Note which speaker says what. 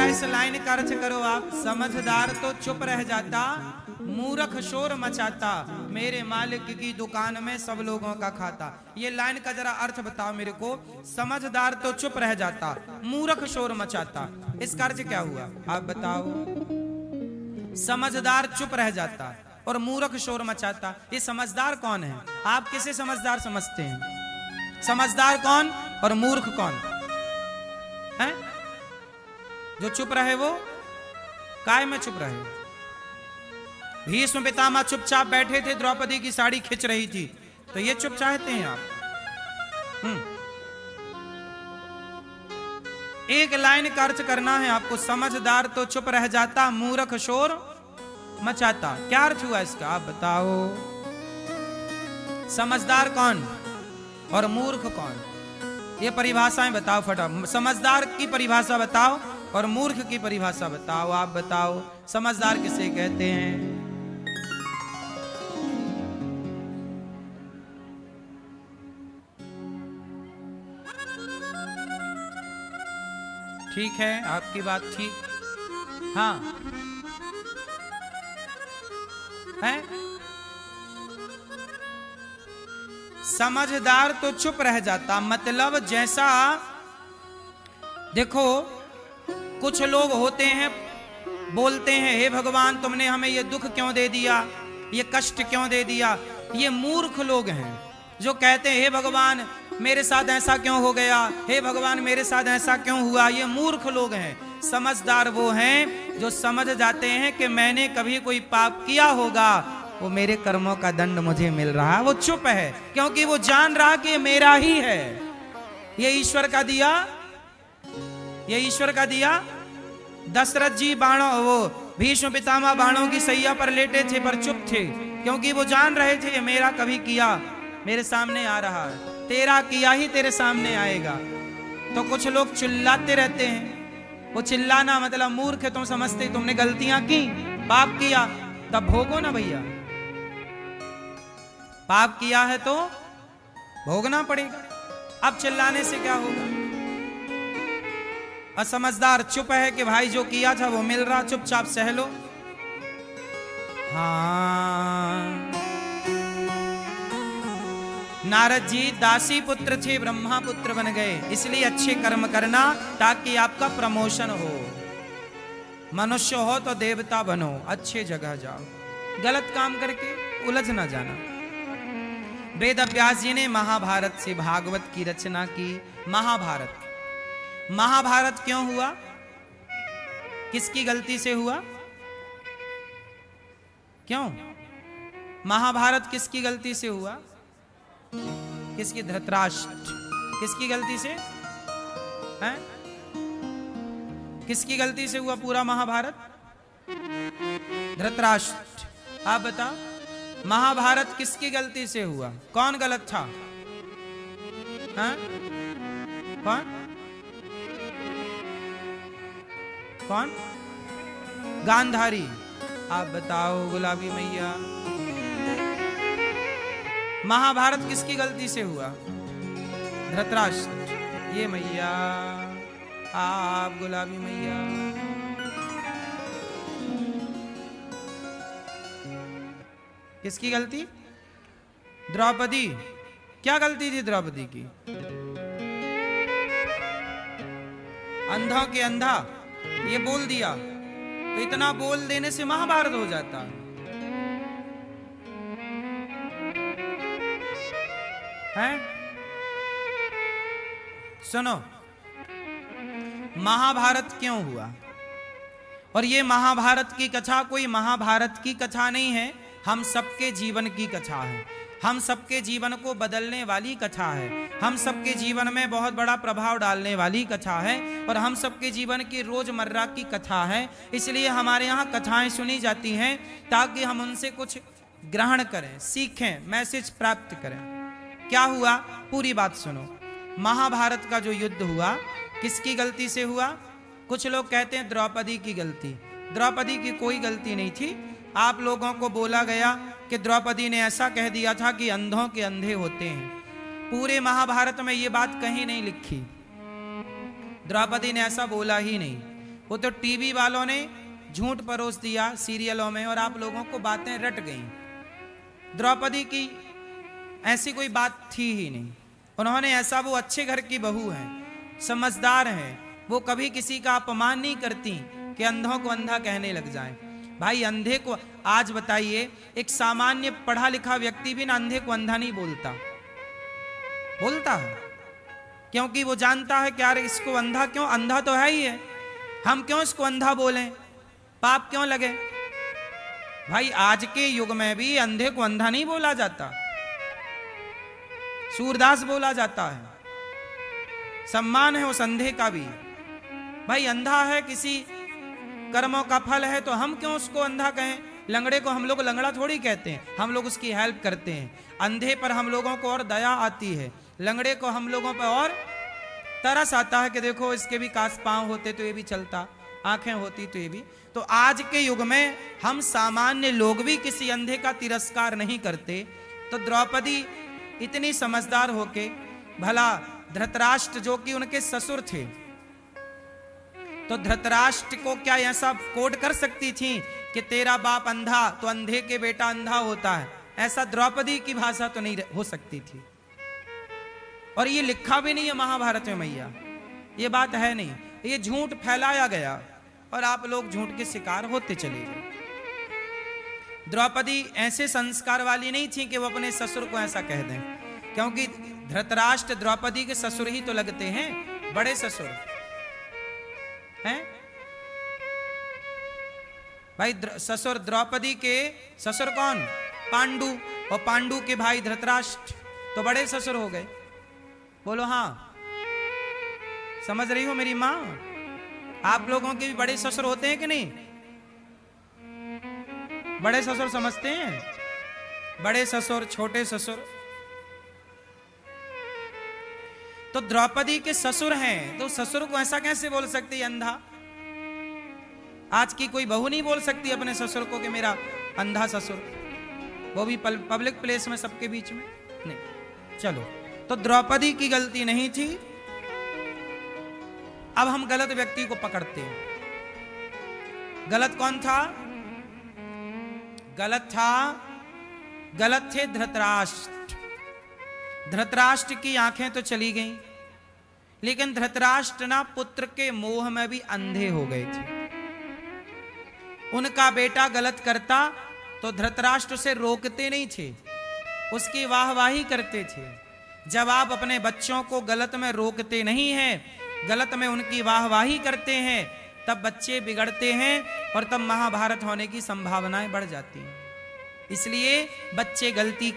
Speaker 1: इस लाइन का अर्थ करो आप। समझदार तो चुप रह जाता, मूर्ख शोर मचाता, मेरे मालिक की दुकान में सब लोगों का खाता। ये लाइन का जरा अर्थ बताओ मेरे को। समझदार तो चुप रह जाता, मूर्ख शोर मचाता, इसका अर्थ क्या हुआ आप बताओ। समझदार चुप रह जाता और मूर्ख शोर मचाता, ये समझदार कौन है? आप किसे समझदार समझते हैं? समझदार कौन और मूर्ख कौन है? जो चुप रहे वो काय में चुप रहे? भीष्म पितामह चुपचाप बैठे थे, द्रौपदी की साड़ी खिंच रही थी, तो ये चुप चाहते हैं आप? एक लाइन का अर्थ करना है आपको। समझदार तो चुप रह जाता, मूर्ख शोर मचाता, क्या अर्थ हुआ इसका आप बताओ। समझदार कौन और मूर्ख कौन, ये परिभाषाएं बताओ फटाफट। समझदार की परिभाषा बताओ और मूर्ख की परिभाषा बताओ। आप बताओ समझदार किसे कहते हैं? ठीक है, आपकी बात ठीक। हाँ है। समझदार तो चुप रह जाता, मतलब जैसा देखो कुछ लोग होते हैं बोलते हैं, हे भगवान तुमने हमें ये दुख क्यों दे दिया, ये कष्ट क्यों दे दिया। ये मूर्ख लोग हैं जो कहते हैं हे भगवान मेरे साथ ऐसा क्यों हो गया, हे भगवान मेरे साथ ऐसा क्यों हुआ। ये मूर्ख लोग हैं। समझदार वो हैं जो समझ जाते हैं कि मैंने कभी कोई पाप किया होगा, वो मेरे कर्मों का दंड मुझे मिल रहा है। वो चुप है क्योंकि वो जान रहा कि ये मेरा ही है, ये ईश्वर का दिया, ये ईश्वर का दिया। दशरथ जी बाणों, वो भीष्म पितामह बाणों की सैया पर लेटे थे पर चुप थे, क्योंकि वो जान रहे थे ये मेरा कभी किया मेरे सामने आ रहा है, तेरा किया ही तेरे सामने आएगा। तो कुछ लोग चिल्लाते रहते हैं, वो चिल्लाना मतलब मूर्ख है, तुम समझते तुमने गलतियां की, पाप किया, तब भोगो ना भैया। पाप किया है तो भोगना पड़ेगा, अब चिल्लाने से क्या होगा। असमझदार चुप है कि भाई जो किया था वो मिल रहा, चुपचाप सह लो। हाँ, नारद जी दासी पुत्र थे, ब्रह्मा पुत्र बन गए, इसलिए अच्छे कर्म करना ताकि आपका प्रमोशन हो। मनुष्य हो तो देवता बनो, अच्छे जगह जाओ, गलत काम करके उलझ ना जाना। वेद व्यास जी ने महाभारत से भागवत की रचना की। महाभारत, महाभारत क्यों हुआ, किसकी गलती से हुआ, क्यों महाभारत किसकी गलती से हुआ? किसकी? धृतराष्ट्र। किसकी गलती से हैं? किसकी गलती से हुआ पूरा महाभारत? धृतराष्ट्र। आप बताओ महाभारत किसकी गलती से हुआ? कौन गलत था? हैं? कौन कौन? गांधारी। आप बताओ गुलाबी मैया, महाभारत किसकी गलती से हुआ? धृतराष्ट्र। ये मैया, आप गुलाबी मैया, किसकी गलती? द्रौपदी। क्या गलती थी द्रौपदी की? अंधा के अंधा ये बोल दिया, तो इतना बोल देने से महाभारत हो जाता है? सुनो, महाभारत क्यों हुआ? और ये महाभारत की कथा कोई महाभारत की कथा नहीं है, हम सबके जीवन की कथा है। हम सबके जीवन को बदलने वाली कथा है, हम सबके जीवन में बहुत बड़ा प्रभाव डालने वाली कथा है, और हम सबके जीवन की रोजमर्रा की कथा है। इसलिए हमारे यहाँ कथाएं सुनी जाती हैं ताकि हम उनसे कुछ ग्रहण करें, सीखें, मैसेज प्राप्त करें। क्या हुआ पूरी बात सुनो। महाभारत का जो युद्ध हुआ किसकी गलती से हुआ? कुछ लोग कहते हैं द्रौपदी की गलती। द्रौपदी की कोई गलती नहीं थी। आप लोगों को बोला गया कि द्रौपदी ने ऐसा कह दिया था कि अंधों के अंधे होते हैं। पूरे महाभारत में ये बात कहीं नहीं लिखी, द्रौपदी ने ऐसा बोला ही नहीं। वो तो टीवी वालों ने झूठ परोस दिया सीरियलों में और आप लोगों को बातें रट गई। द्रौपदी की ऐसी कोई बात थी ही नहीं। उन्होंने ऐसा, वो अच्छे घर की बहू है, समझदार है, वो कभी किसी का अपमान नहीं करती कि अंधों को अंधा कहने लग जाए। भाई अंधे को, आज बताइए, एक सामान्य पढ़ा लिखा व्यक्ति भी ना अंधे को अंधा नहीं बोलता है, क्योंकि वो जानता है कि यार इसको अंधा क्यों, अंधा तो है ही है, हम क्यों इसको अंधा बोलें, पाप क्यों लगे। भाई आज के युग में भी अंधे को अंधा नहीं बोला जाता, सूरदास बोला जाता है, सम्मान है उस अंधे का भी। भाई अंधा है, किसी कर्मों का फल है, तो हम क्यों उसको अंधा कहें। लंगड़े को हम लोग लंगड़ा थोड़ी कहते हैं, हम लोग उसकी हेल्प करते हैं। अंधे पर हम लोगों को और दया आती है, लंगड़े को हम लोगों पर और तरस आता है कि देखो इसके भी कास पांव होते तो ये भी चलता, आंखें होती तो ये भी। तो आज के युग में हम सामान्य लोग भी किसी अंधे का तिरस्कार नहीं करते। तो द्रौपदी इतनी समझदार होके, भला धृतराष्ट्र जो कि उनके ससुर थे, तो धृतराष्ट्र को क्या ऐसा कोड कर सकती थी कि तेरा बाप अंधा तो अंधे के बेटा अंधा होता है। ऐसा द्रौपदी की भाषा तो नहीं हो सकती थी, और ये लिखा भी नहीं है महाभारत में मैया, ये बात है नहीं, ये झूठ फैलाया गया और आप लोग झूठ के शिकार होते चले गए। द्रौपदी ऐसे संस्कार वाली नहीं थी कि वो अपने ससुर को ऐसा कह दें, क्योंकि धृतराष्ट्र द्रौपदी के ससुर ही तो लगते हैं, बड़े ससुर हैं। भाई ससुर द्रौपदी के ससुर कौन, पांडु, और पांडु के भाई धृतराष्ट्र, तो बड़े ससुर हो गए। बोलो हाँ, समझ रही हो मेरी माँ। आप लोगों के भी बड़े ससुर होते हैं कि नहीं, बड़े ससुर समझते हैं, बड़े ससुर, छोटे ससुर। तो द्रौपदी के ससुर हैं, तो ससुर को ऐसा कैसे बोल सकती अंधा। आज की कोई बहू नहीं बोल सकती अपने ससुर को कि मेरा अंधा ससुर, वो भी पब्लिक प्लेस में सबके बीच में नहीं। चलो, तो द्रौपदी की गलती नहीं थी। अब हम गलत व्यक्ति को पकड़ते हैं। गलत कौन था, गलत थे धृतराष्ट्र। धृतराष्ट्र की आंखें तो चली गईं, लेकिन धृतराष्ट्र ना पुत्र के मोह में भी अंधे हो गए थे। उनका बेटा गलत करता तो धृतराष्ट्र से रोकते नहीं थे, उसकी वाहवाही करते थे। जब आप अपने बच्चों को गलत में रोकते नहीं हैं, गलत में उनकी वाहवाही करते हैं, तब बच्चे बिगड़ते हैं और तब महाभारत होने की संभावनाएं बढ़ जाती हैं। इसलिए बच्चे गलती कर